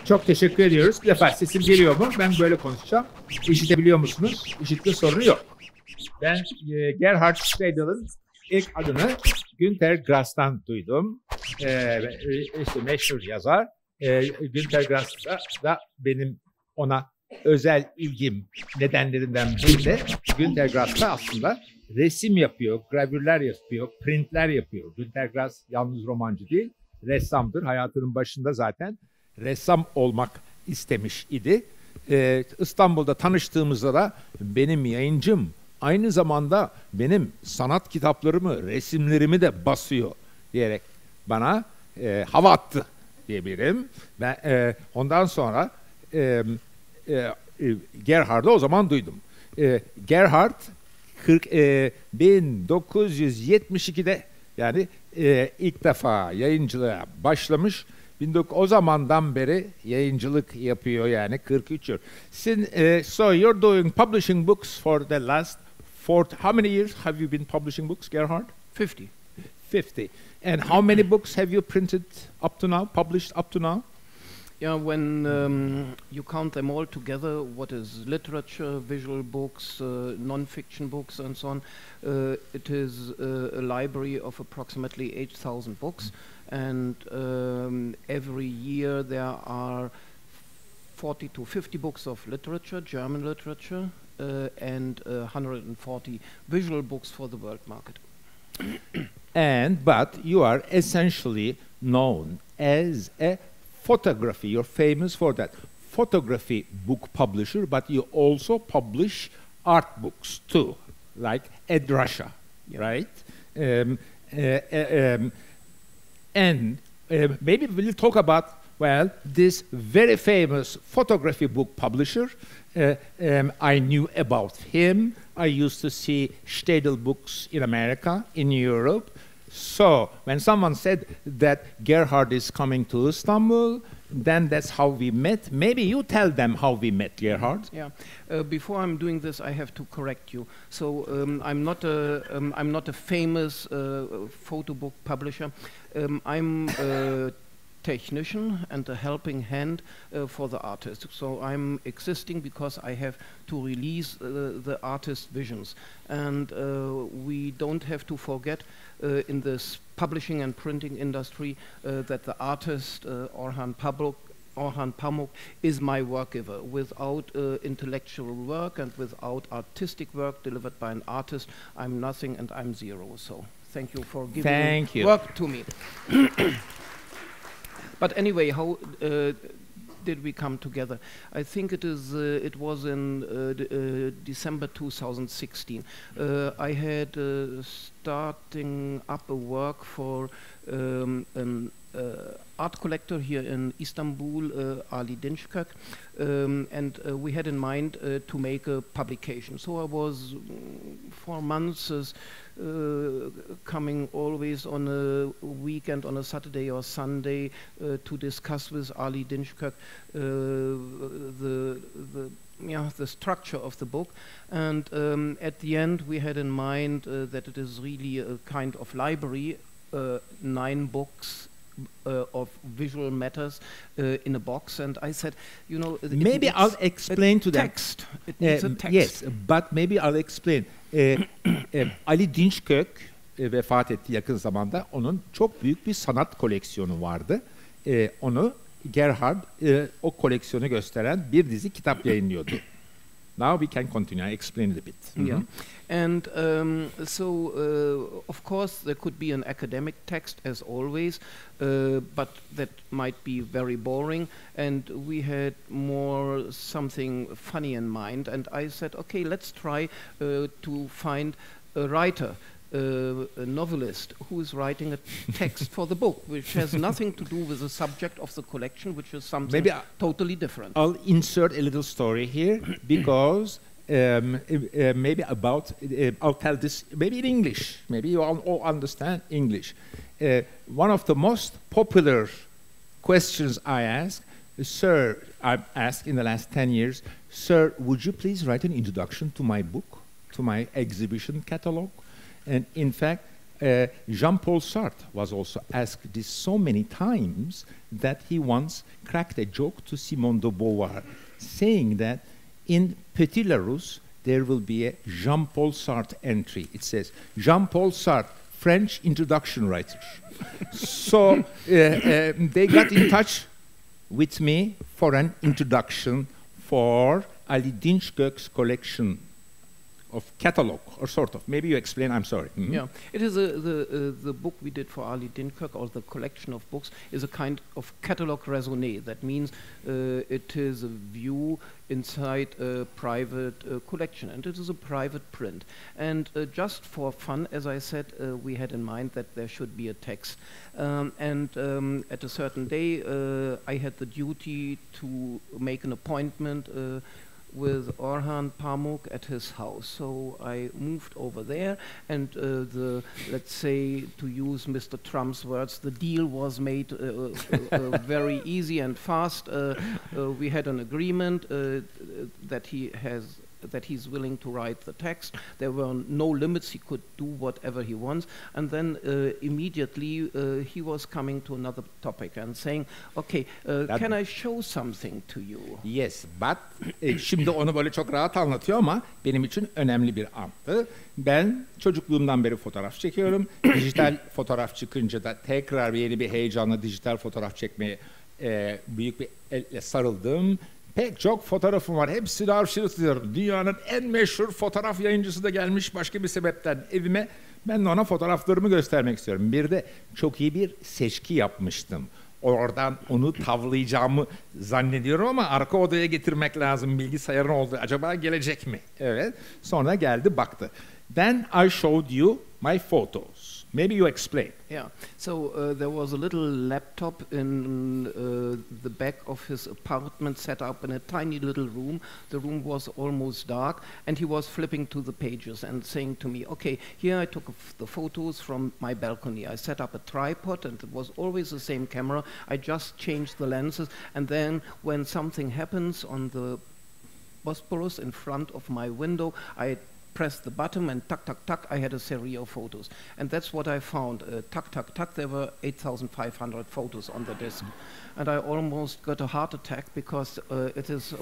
Çok teşekkür ediyoruz. Bir defa sesim geliyor mu? Ben böyle konuşacağım. İşitebiliyor musunuz? İşitme sorunu yok. Ben Gerhard Steidl'ın ilk adını Günter Grass'tan duydum. İşte meşhur yazar. Günter Grass da benim ona özel ilgim nedenlerinden biri de Günter Grass da aslında resim yapıyor, gravürler yapıyor, printler yapıyor. Günter Grass yalnız romancı değil, ressamdır. Hayatının başında zaten ressam olmak istemiş idi. İstanbul'da tanıştığımızda da benim yayıncım aynı zamanda benim sanat kitaplarımı, resimlerimi de basıyor diyerek bana hava attı diyebilirim. Ben ondan sonra Gerhard'ı o zaman duydum. Gerhard 1972'de yani ilk defa yayıncılığa başlamış. O zamandan beri yayıncılık yapıyor yani 43 yıl. So you're doing publishing books for the last how many years have you been publishing books, Gerhard? 50. 50. And how many books have you printed up to now, published up to now? Yeah, when you count them all together, what is literature, visual books, non-fiction books, and so on, it is a library of approximately 8,000 books, and every year there are 40 to 50 books of literature, German literature, and 140 visual books for the world market. But you are essentially known as a photography. You're famous for that. Photography book publisher, but you also publish art books too, like Ed Russia, right? And maybe we'll talk about, this very famous photography book publisher. I knew about him. I used to see Steidl books in America, in Europe. So when someone said that Gerhard is coming to Istanbul, then that's how we met. Maybe you tell them how we met, Gerhard. Yeah. Before I'm doing this, I have to correct you. So I'm not a famous photo book publisher. I'm a technician and a helping hand for the artist. So I'm existing because I have to release the artist's visions. And we don't have to forget in this publishing and printing industry that the artist Orhan Pamuk is my work giver. Without intellectual work and without artistic work delivered by an artist, I'm nothing and I'm zero. So thank you for giving work to me. But anyway, how did we come together? I think it was in December 2016. I had starting up a work for an art collector here in Istanbul, Ali Dinçkök, and we had in mind to make a publication. So I was for months coming always on a weekend, on a Saturday or Sunday, to discuss with Ali Dinçkök the structure of the book. And at the end we had in mind that it is really a kind of library, 9 books of visual matters in a box. And I said, you know, maybe I'll explain to them. Text. It needs a text. Yes, but maybe I'll explain. Ali Dinçkök vefat etti yakın zamanda. Onun çok büyük bir sanat koleksiyonu vardı. Onu Gerhard o koleksiyonu gösteren bir dizi kitap yayınlıyordu. Now we can continue. I explained a bit. Yeah. And so, of course, there could be an academic text, as always, but that might be very boring. And we had more something funny in mind. And I said, okay, let's try to find a writer, a novelist who is writing a text for the book, which has nothing to do with the subject of the collection, which is something totally different. I'll insert a little story here because maybe about, I'll tell this maybe in English, maybe you all understand English. One of the most popular questions I ask, sir, I've asked in the last 10 years, sir, would you please write an introduction to my book, to my exhibition catalog? And in fact, Jean-Paul Sartre was also asked this so many times that he once cracked a joke to Simone de Beauvoir, saying that in Petit Larousse there will be a Jean-Paul Sartre entry. It says, Jean-Paul Sartre, French introduction writer. So they got in touch with me for an introduction for Ali Dinçgök's collection of catalog, or sort of. Maybe you explain, I'm sorry. Mm-hmm. Yeah, it is the book we did for Ali Dinçgök, or the collection of books, is a kind of catalog raisonné. That means it is a view inside a private collection, and it is a private print. And just for fun, as I said, we had in mind that there should be a text. At a certain day, I had the duty to make an appointment with Orhan Pamuk at his house. So I moved over there, and let's say, to use Mr. Trump's words, the deal was made very easy and fast. We had an agreement that he's willing to write the text. There were no limits. He could do whatever he wants. And then immediately he was coming to another topic and saying, okay, can I show something to you? Yes, but şimdi onu böyle çok rahat anlatıyor ama benim için önemli bir andı. Ben çocukluğumdan beri fotoğraf çekiyorum. Dijital fotoğraf çıkınca da tekrar yeni bir heyecanla dijital fotoğraf çekmeye büyük bir elle sarıldım. Pek çok fotoğrafım var. Hepsini arşiv tutuyorum. Dünyanın en meşhur fotoğraf yayıncısı da gelmiş başka bir sebepten evime. Ben de ona fotoğraflarımı göstermek istiyorum. Bir de çok iyi bir seçki yapmıştım. Oradan onu tavlayacağımı zannediyorum ama arka odaya getirmek lazım. Bilgisayarın oldu. Acaba gelecek mi? Evet. Sonra geldi baktı. Then I showed you my photos. Maybe you explain. Yeah. So there was a little laptop in the back of his apartment, set up in a tiny little room. The room was almost dark, and he was flipping to the pages and saying to me, okay, here I took the photos from my balcony. I set up a tripod, and it was always the same camera. I just changed the lenses, and then when something happens on the Bosporus in front of my window, I pressed the button, and tuck, tuck, tuck, I had a series of photos. And that's what I found. Tuck, tuck, tuck, there were 8,500 photos on the disk. And I almost got a heart attack, because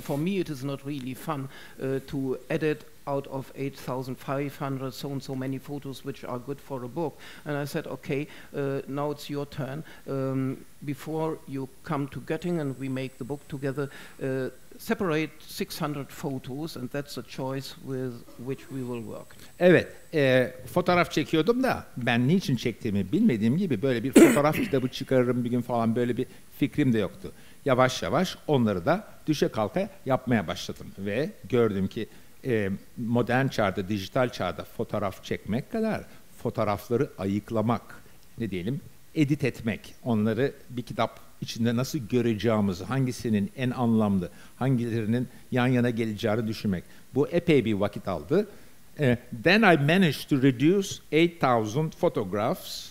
for me, it is not really fun to edit out of 8,500 so and so many photos which are good for a book. And I said, okay, now it's your turn. Before you come to Göttingen and we make the book together, separate 600 photos, and that's a choice with which we will work. Evet, fotoğraf çekiyordum da ben niçin çektiğimi bilmediğim gibi böyle bir fotoğraf kitabı çıkarırım bir gün falan böyle bir fikrim de yoktu. Yavaş yavaş onları da düşe kalka yapmaya başladım ve gördüm ki modern çağda, dijital çağda fotoğraf çekmek kadar fotoğrafları ayıklamak, ne diyelim, edit etmek, onları bir kitap içinde nasıl göreceğimizi, hangisinin en anlamlı, hangilerinin yan yana geleceğini düşünmek. Bu epey bir vakit aldı. Then I managed to reduce 8,500 photographs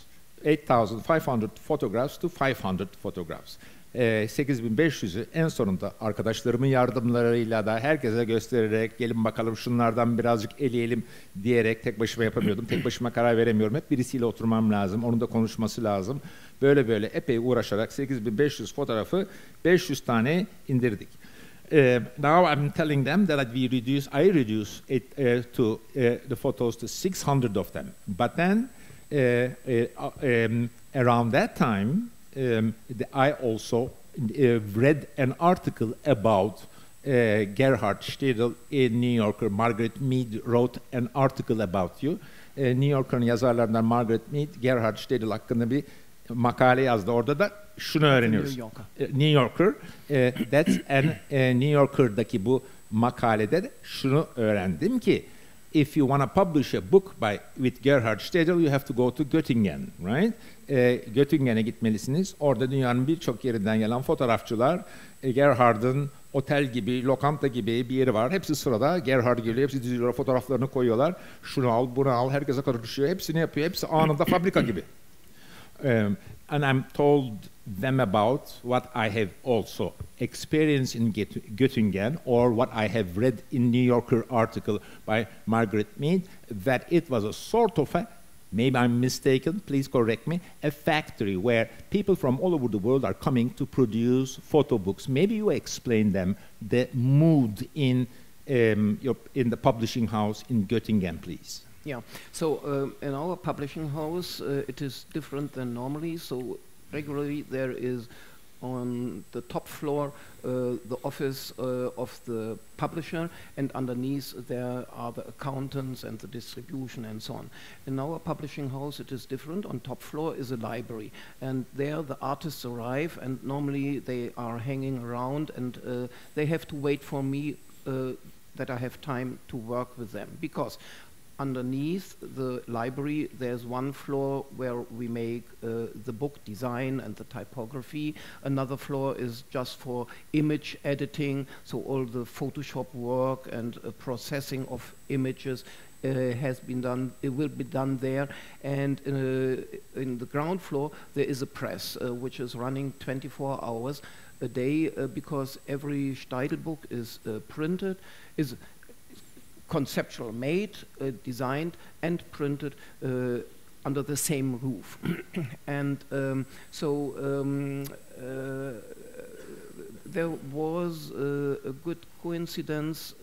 to 500 photographs. 8.500'ü en sonunda arkadaşlarımın yardımlarıyla da herkese göstererek, gelin bakalım şunlardan birazcık eleyelim diyerek, tek başıma yapamıyordum. Tek başıma karar veremiyorum. Hep birisiyle oturmam lazım. Onun da konuşması lazım. Böyle epey uğraşarak 8.500 fotoğrafı 500 tane indirdik. Now I'm telling them that I reduce it the photos to 600 of them. But then around that time, I also read an article about Gerhard Steidl'ın in New Yorker. Margaret Mead wrote an article about you. New Yorker'ın yazarlarından Margaret Mead, Gerhard Steidl'ın hakkında bir makale yazdı. Orada da şunu öğreniyoruz. New Yorker. That's New Yorker'daki bu makalede de şunu öğrendim ki if you want to publish a book with Gerhard Steidl, you have to go to Göttingen, right? Göttingen'e gitmelisiniz. Orada dünyanın birçok yerinden gelen fotoğrafçılar, Gerhard'ın otel gibi, lokanta gibi bir yeri var. Hepsi sırada. Gerhard geliyor, hepsi diziliyor, fotoğraflarını koyuyorlar. Şunu al, bunu al, herkese karışıyor. Hepsini yapıyor. Hepsi anında fabrika gibi. And I'm told them about what I have also experienced in Göttingen, or what I have read in New Yorker article by Margaret Mead, that it was a sort of a maybe I'm mistaken, please correct me, a factory where people from all over the world are coming to produce photo books. Maybe you explain them the mood in the publishing house in Göttingen, please. Yeah, so in our publishing house, it is different than normally. So regularly there is on the top floor the office of the publisher, and underneath there are the accountants and the distribution and so on. In our publishing house it is different. On top floor is a library, and there the artists arrive, and normally they are hanging around, and they have to wait for me that I have time to work with them, because underneath the library there's one floor where we make the book design and the typography. Another floor is just for image editing, so all the Photoshop work and processing of images has been done, it will be done there. And in the ground floor there is a press which is running 24 hours a day, because every Steidl book is printed, is conceptual made, designed and printed under the same roof. And there was a good coincidence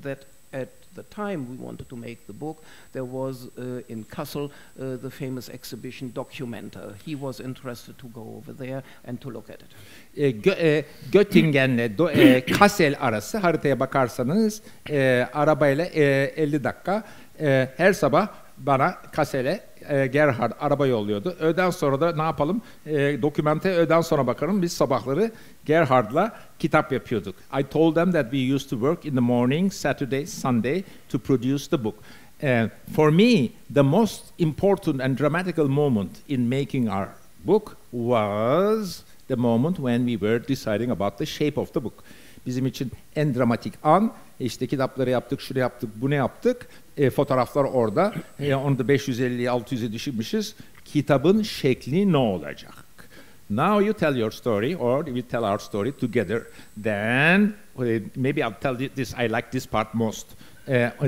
that at the time we wanted to make the book, there was in Kassel the famous exhibition Documenta. He was interested to go over there and to look at it. Göttingen'le Kassel arası, haritaya bakarsanız arabayla 50 dakika. Her sabah bana Kassel'e Gerhard araba yolluyordu. Öğleden sonra da ne yapalım? Dokümente öğleden sonra bakarım. Biz sabahları Gerhard'la kitap yapıyorduk. I told them that we used to work in the morning, Saturday, Sunday, to produce the book. For me, the most important and dramatical moment in making our book was the moment when we were deciding about the shape of the book. Bizim için en dramatik an, işte kitapları yaptık, şunu yaptık, bunu yaptık. Fotoğraflar orada. Onu da 550'ye 600'e düşürmüşüz. Kitabın şekli ne olacak? Now you tell your story, or we tell our story together. Then maybe I'll tell you this. I like this part most.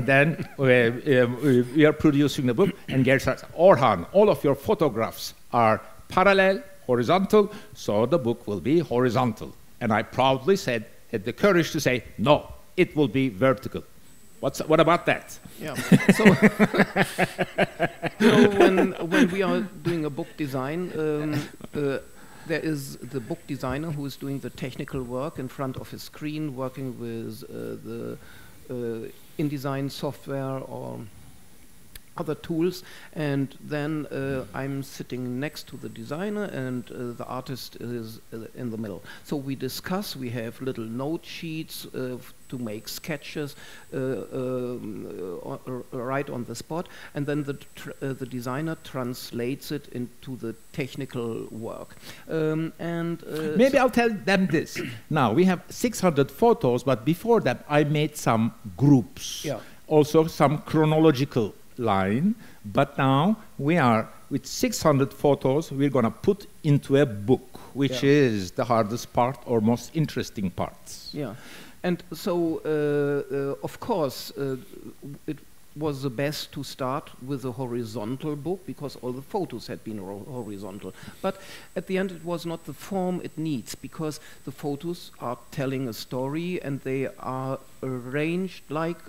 Then we are producing the book, and Gerhard says, Orhan, all of your photographs are parallel, horizontal, so the book will be horizontal. And I proudly had the courage to say, no, it will be vertical. What about that? Yeah. So, when we are doing a book design, there is the book designer who is doing the technical work in front of his screen, working with the InDesign software or other tools, and then I'm sitting next to the designer, and the artist is in the middle. So we discuss, we have little note sheets to make sketches right on the spot, and then the designer translates it into the technical work. Maybe I'll tell them this. Now, we have 600 photos, but before that I made some groups, also some chronological line, but now we are with 600 photos we're going to put into a book, which is the hardest part or most interesting parts. Yeah, and so of course it was the best to start with a horizontal book, because all the photos had been horizontal. But at the end it was not the form it needs, because the photos are telling a story and they are arranged like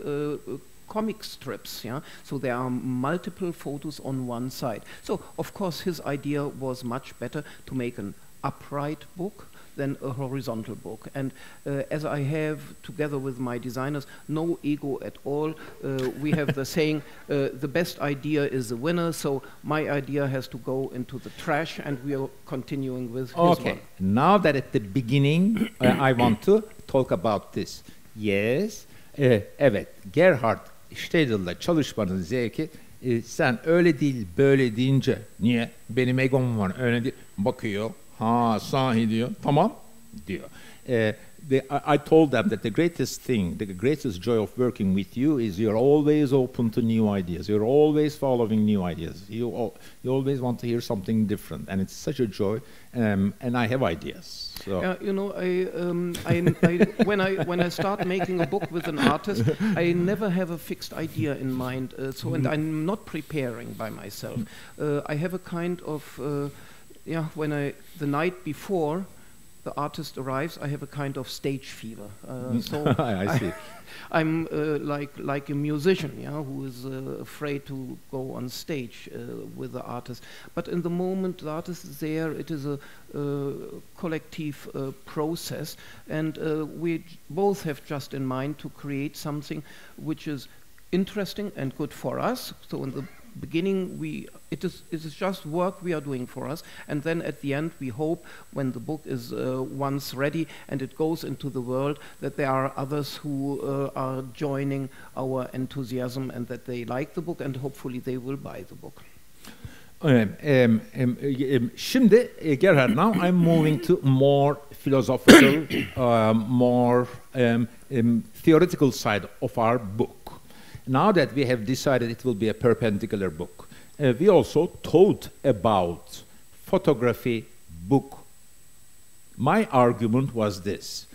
comic strips, so there are multiple photos on one side. So of course his idea was much better to make an upright book than a horizontal book. And as I have, together with my designers, no ego at all, we have the saying, the best idea is the winner, so my idea has to go into the trash, and we are continuing with his one. Now that at the beginning I want to talk about this. Yes, evet, Gerhard Steidl'la çalışmanın zevki, sen öyle değil böyle deyince, niye? Benim egom var, öyle değil. Bakıyor, ha sahi diyor, tamam, diyor. I told them that the greatest thing, the greatest joy of working with you is you're always open to new ideas. You're always following new ideas. You always want to hear something different, and it's such a joy. And I have ideas. So. Yeah, you know, when I start making a book with an artist, I never have a fixed idea in mind. And I'm not preparing by myself. I have a kind of the night before the artist arrives, I have a kind of stage fever. So I see. I'm like a musician, who is afraid to go on stage with the artist. But in the moment the artist is there, it is a collective process, and we both have just in mind to create something which is interesting and good for us. So in the beginning it is just work we are doing for us, and then at the end we hope when the book is once ready and it goes into the world that there are others who are joining our enthusiasm and that they like the book and hopefully they will buy the book. Şimdi Gerhard, now I'm moving to more philosophical, more theoretical side of our book. Now that we have decided it will be a perpendicular book, we also thought about photography book. My argument was this,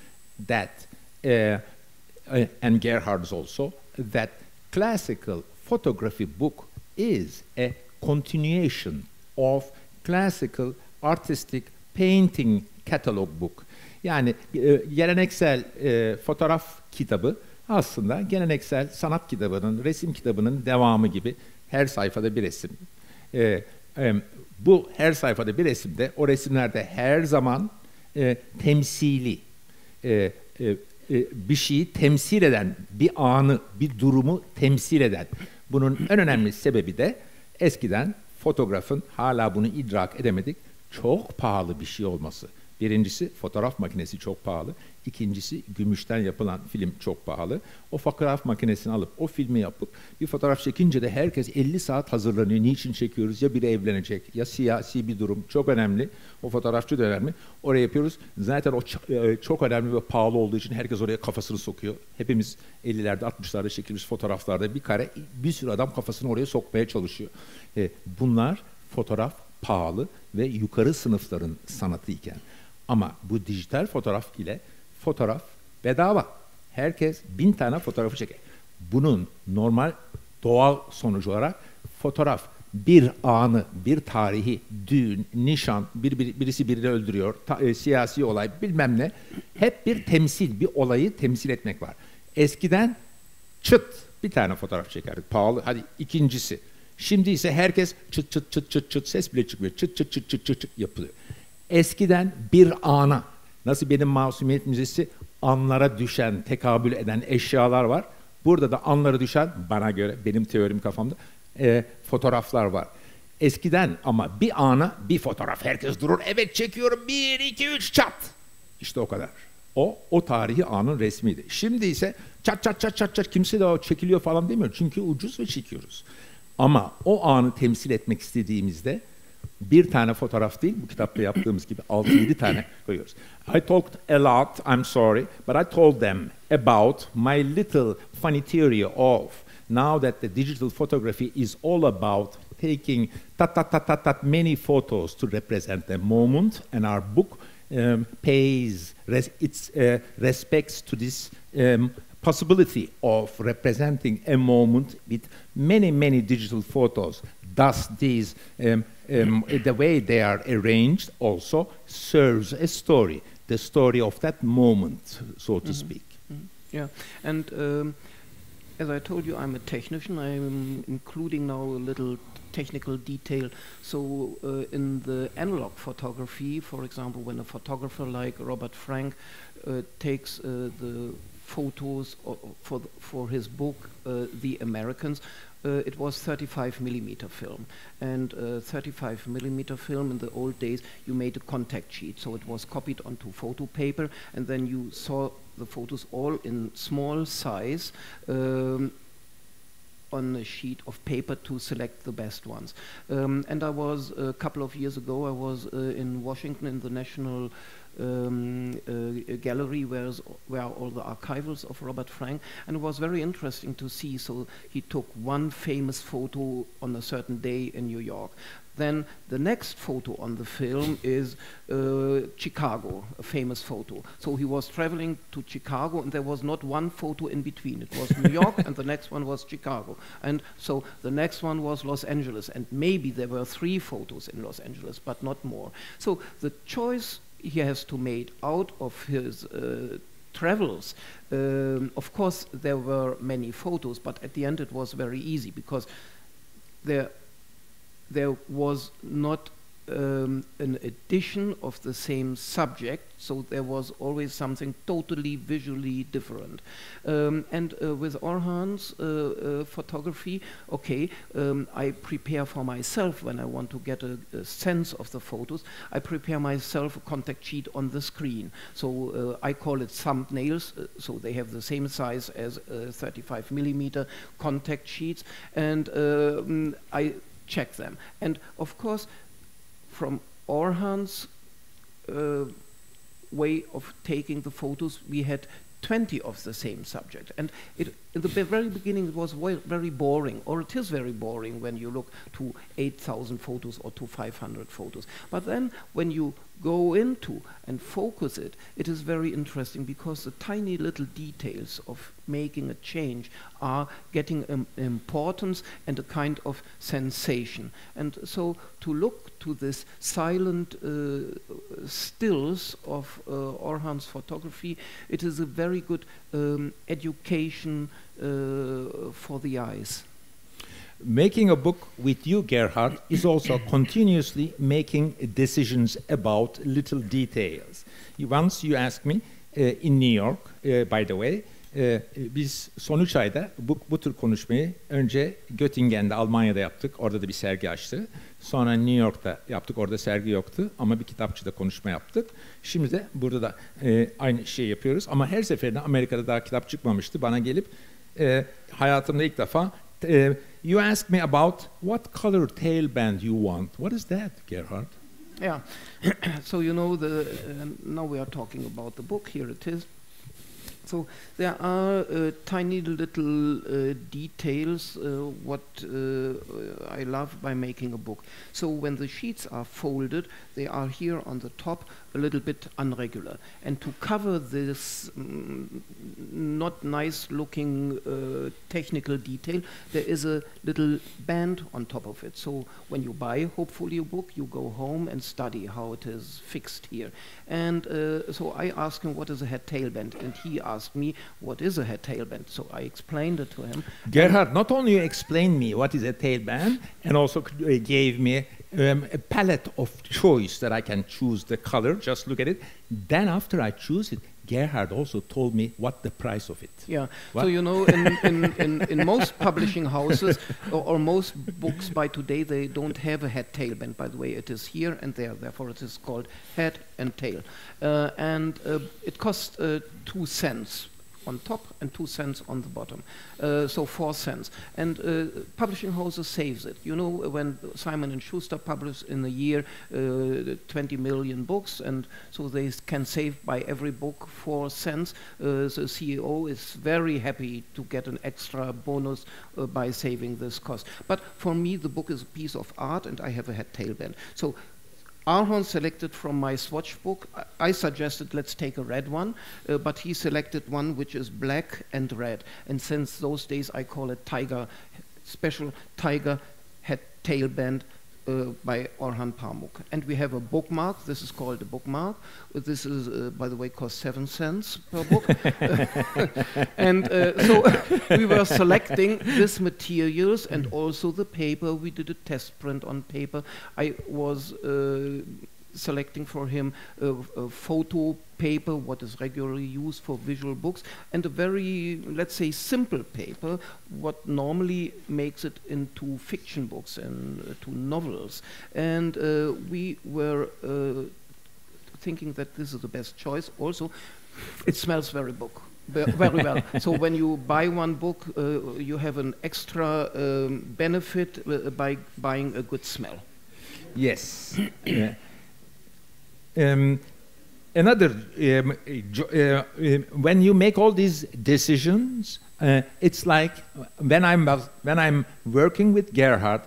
that, and Gerhard's also, that classical photography book is a continuation of classical artistic painting catalog book. Yani geleneksel fotoğraf kitabı aslında geleneksel sanat kitabının, resim kitabının devamı gibi her sayfada bir resim. Bu her sayfada bir resimde, o resimlerde her zaman temsili, bir şeyi temsil eden, bir anı, bir durumu temsil eden. Bunun en önemli sebebi de eskiden fotoğrafın, hala bunu idrak edemedik, çok pahalı bir şey olması. Birincisi fotoğraf makinesi çok pahalı. İkincisi gümüşten yapılan film çok pahalı. O fotoğraf makinesini alıp o filmi yapıp bir fotoğraf çekince de herkes 50 saat hazırlanıyor. Niçin çekiyoruz? Ya biri evlenecek ya siyasi bir durum. Çok önemli. O fotoğrafçı da önemli. Oraya yapıyoruz. Zaten o çok önemli ve pahalı olduğu için herkes oraya kafasını sokuyor. Hepimiz 50'lerde 60'larda çekilmiş fotoğraflarda bir kare bir sürü adam kafasını oraya sokmaya çalışıyor. Bunlar fotoğraf pahalı ve yukarı sınıfların sanatı iken. Ama bu dijital fotoğraf ile fotoğraf bedava. Herkes 1000 tane fotoğrafı çeker. Bunun normal doğal sonucu olarak fotoğraf bir anı, bir tarihi, düğün, nişan, birisi birini öldürüyor, siyasi olay bilmem ne. Hep bir temsil, bir olayı temsil etmek var. Eskiden çıt bir tane fotoğraf çekerdik. Pahalı. Hadi ikincisi. Şimdi ise herkes çıt çıt çıt çıt çıt ses bile çıkmıyor. Çıt çıt çıt çıt çıt çıt yapılıyor. Eskiden bir ana, nasıl benim Masumiyet Müzesi anlara düşen, tekabül eden eşyalar var. Burada da anlara düşen, bana göre, benim teorim kafamda, fotoğraflar var. Eskiden ama bir ana, bir fotoğraf. Herkes durur, evet çekiyorum, 1, 2, 3, çat. İşte o kadar. O tarihi anın resmiydi. Şimdi ise çat çat çat çat çat, kimse de o çekiliyor falan demiyor. Çünkü ucuz ve çekiyoruz. Ama o anı temsil etmek istediğimizde bir tane fotoğraf değil, bu kitapta yaptığımız gibi 6-7 tane koyuyoruz. I talked a lot, I'm sorry, but I told them about my little funny theory of now that the digital photography is all about taking many photos to represent a moment, and our book pays its respects to this possibility of representing a moment with many digital photos. Thus, these the way they are arranged also serves a story, the story of that moment, so to speak. Yeah, and as I told you, I'm a technician. I'm including now a little technical detail. So in the analog photography, for example, when a photographer like Robert Frank takes the photos for his book, The Americans, it was 35 millimeter film, and 35 millimeter film in the old days you made a contact sheet, so it was copied onto photo paper, and then you saw the photos all in small size on a sheet of paper to select the best ones. And I was a couple of years ago, I was in Washington in the National gallery where all the archivals of Robert Frank, and it was very interesting to see. So he took one famous photo on a certain day in New York. Then the next photo on the film is Chicago, a famous photo. So he was traveling to Chicago, and there was not one photo in between. It was New York, and the next one was Chicago. And so the next one was Los Angeles, and maybe there were 3 photos in Los Angeles, but not more. So the choice he has to make out of his travels, of course there were many photos, but at the end it was very easy, because there was not an edition of the same subject, so there was always something totally visually different. And with Orhan's photography, okay, I prepare for myself when I want to get a sense of the photos. I prepare myself a contact sheet on the screen. So I call it thumbnails, so they have the same size as 35mm contact sheets, and I check them. And of course, from Orhan's way of taking the photos, we had 20 of the same subject. And in the very beginning it was very boring, or it is very boring when you look to 8,000 photos or to 500 photos. But then when you go into and focus it, it is very interesting, because the tiny little details of making a change are getting importance and a kind of sensation. And so to look to this silent stills of Orhan's photography, it is a very good education for the eyes. Making a book with you, Gerhard, is also continuously making decisions about little details. Once you asked me in New York, by the way, biz son 3 ayda bu tür konuşmayı önce Göttingen'de, Almanya'da yaptık. Orada da bir sergi açtı. Sonra New York'ta yaptık. Orada sergi yoktu ama bir kitapçıda konuşma yaptık. Şimdi de burada da aynı şeyi yapıyoruz. Ama her seferinde, Amerika'da daha kitap çıkmamıştı, bana gelip hayatımda ilk defa you asked me about what color tailband you want. What is that, Gerhard? Yeah. So you know, now we are talking about the book. Here it is. So there are tiny little details what I love by making a book. So when the sheets are folded, they are here on the top a little bit unregular. And to cover this not nice looking technical detail, there is a little band on top of it. So when you buy, hopefully, a book, you go home and study how it is fixed here. And so I asked him, what is a head-tail band? And he asked me, what is a head-tail band? So I explained it to him. Gerhard not only explained me what is a tail band, and also gave me a palette of choice that I can choose the color, just look at it. Then after I choose it, Gerhard also told me what the price of it. Yeah, what? So you know, in most publishing houses, or most books by today, they don't have a head-tail band. By the way, it is here and there, therefore it is called head and tail. And it costs 2 cents on top and 2 cents on the bottom, so 4 cents. And publishing houses saves it. You know, when Simon & Schuster publish in a year 20 million books, and so they can save by every book 4 cents. The CEO is very happy to get an extra bonus by saving this cost. But for me, the book is a piece of art, and I have a head-tail band. So Orhan selected from my swatch book. I suggested let's take a red one, but he selected one which is black and red. And since those days I call it Tiger, special Tiger head tail band by Orhan Pamuk. And we have a bookmark. This is called a bookmark. This is, by the way, costs 7 cents per book. And so we were selecting these materials and also the paper. We did a test print on paper. I was selecting for him a photo paper, what is regularly used for visual books, and a very, let's say, simple paper, what normally makes it into fiction books and to novels. And we were thinking that this is the best choice. Also, it smells very very well. So when you buy one book, you have an extra benefit by buying a good smell. Yes. another, when you make all these decisions, it's like when I'm working with Gerhard,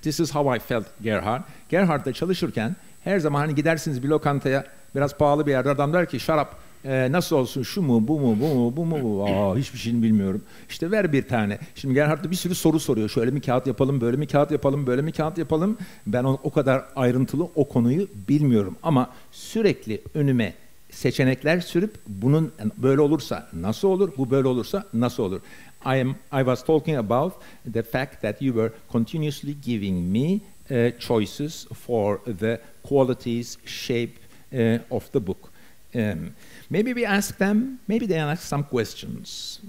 this is how I felt Gerhard. Gerhard'la çalışırken her zaman hani gidersiniz bir lokantaya, biraz pahalı bir yerde, adam der ki şarap nasıl olsun, şu mu, bu mu, bu mu, bu mu? Hiçbir şeyini bilmiyorum. İşte ver bir tane. Şimdi Gerhard da bir sürü soru soruyor. Şöyle mi kağıt yapalım, böyle mi kağıt yapalım, böyle mi kağıt yapalım? Ben o kadar ayrıntılı o konuyu bilmiyorum. Ama sürekli önüme seçenekler sürüp bunun böyle olursa nasıl olur, bu böyle olursa nasıl olur? I was talking about the fact that you were continuously giving me choices for the qualities, shape of the book. Maybe we ask them, maybe they ask some questions.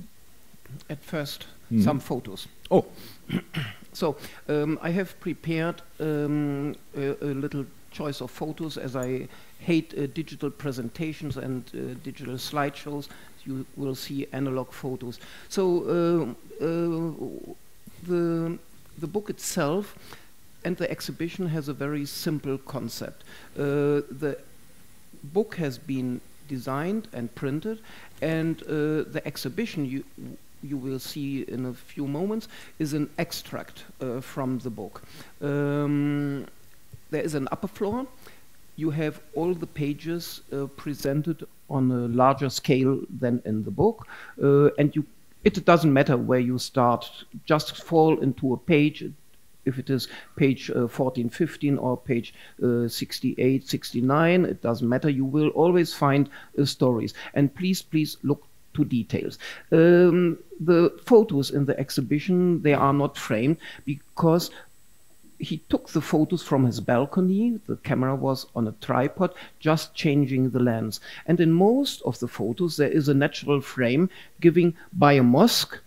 At first, some photos. Oh. So, I have prepared a little choice of photos, as I hate digital presentations and digital slideshows. You will see analog photos. So, the book itself and the exhibition has a very simple concept. The book has been designed and printed, and the exhibition you will see in a few moments is an extract from the book. There is an upper floor. You have all the pages presented on a larger scale than in the book, and it doesn't matter where you start, just fall into a page. If it is page 14, 15 or page 68, 69, it doesn't matter. You will always find stories. And please look to details. The photos in the exhibition, they are not framed because he took the photos from his balcony. The camera was on a tripod, just changing the lens. And in most of the photos, there is a natural frame given by a mosque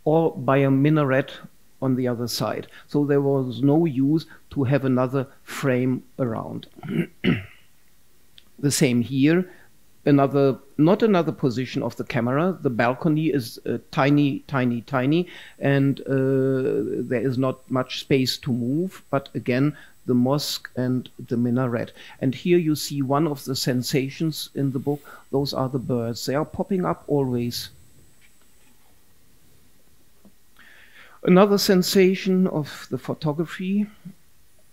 or by a minaret on the other side. So there was no use to have another frame around. The same here. Not another position of the camera. The balcony is tiny, and there is not much space to move. But again, the mosque and the minaret. And here you see one of the sensations in the book. Those are the birds. They are popping up always. Another sensation of the photography,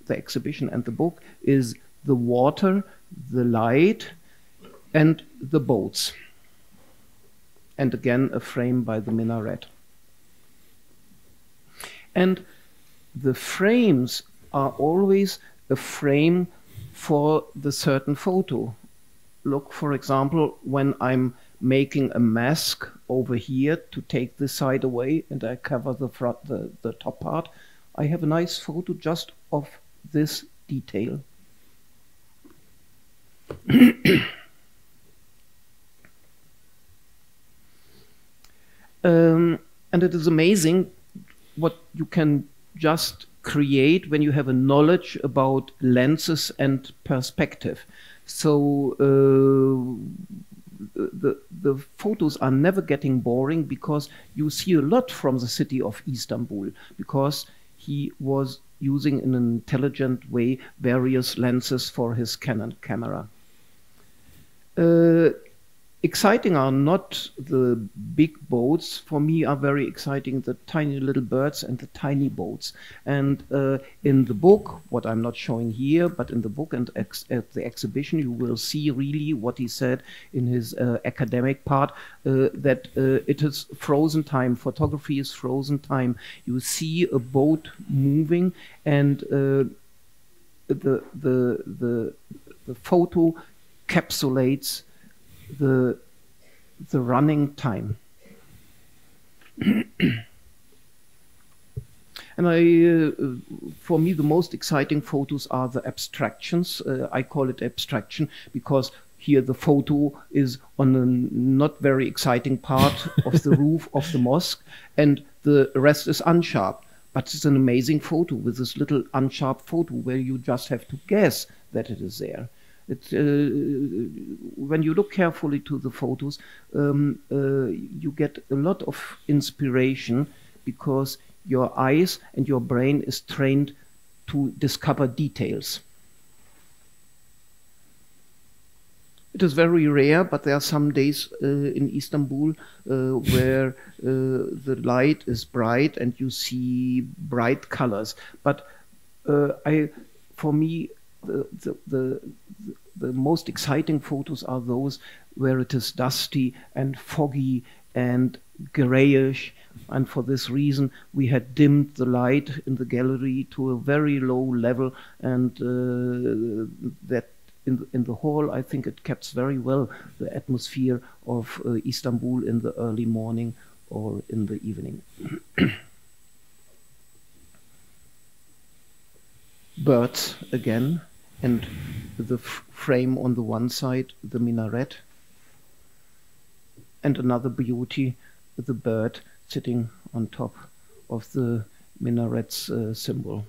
the exhibition and the book is the water, the light, and the boats. And again, a frame by the minaret. And the frames are always a frame for the certain photo. Look, for example, when I'm making a mask over here to take this side away and I cover the top part, I have a nice photo just of this detail. And it is amazing what you can just create when you have a knowledge about lenses and perspective. So the photos are never getting boring because you see a lot from the city of Istanbul, because he was using in an intelligent way various lenses for his Canon camera. Exciting are not the big boats. For me are very exciting the tiny little birds and the tiny boats. And in the book, what I'm not showing here, but in the book and at the exhibition, you will see really what he said in his academic part, that it is frozen time. Photography is frozen time. You see a boat moving, and the photo encapsulates the running time. And for me, the most exciting photos are the abstractions. I call it abstraction because here the photo is on a not very exciting part of the roof of the mosque, and the rest is unsharp. But it's an amazing photo with this little unsharp photo where you just have to guess that it is there. When you look carefully to the photos, you get a lot of inspiration because your eyes and your brain is trained to discover details. It is very rare, but there are some days in Istanbul where the light is bright and you see bright colors. But for me, the most exciting photos are those where it is dusty and foggy and grayish, and for this reason we had dimmed the light in the gallery to a very low level, and that in the hall I think it captures very well the atmosphere of Istanbul in the early morning or in the evening. Birds again, and the frame on the one side, the minaret, and another beauty, the bird sitting on top of the minaret's symbol.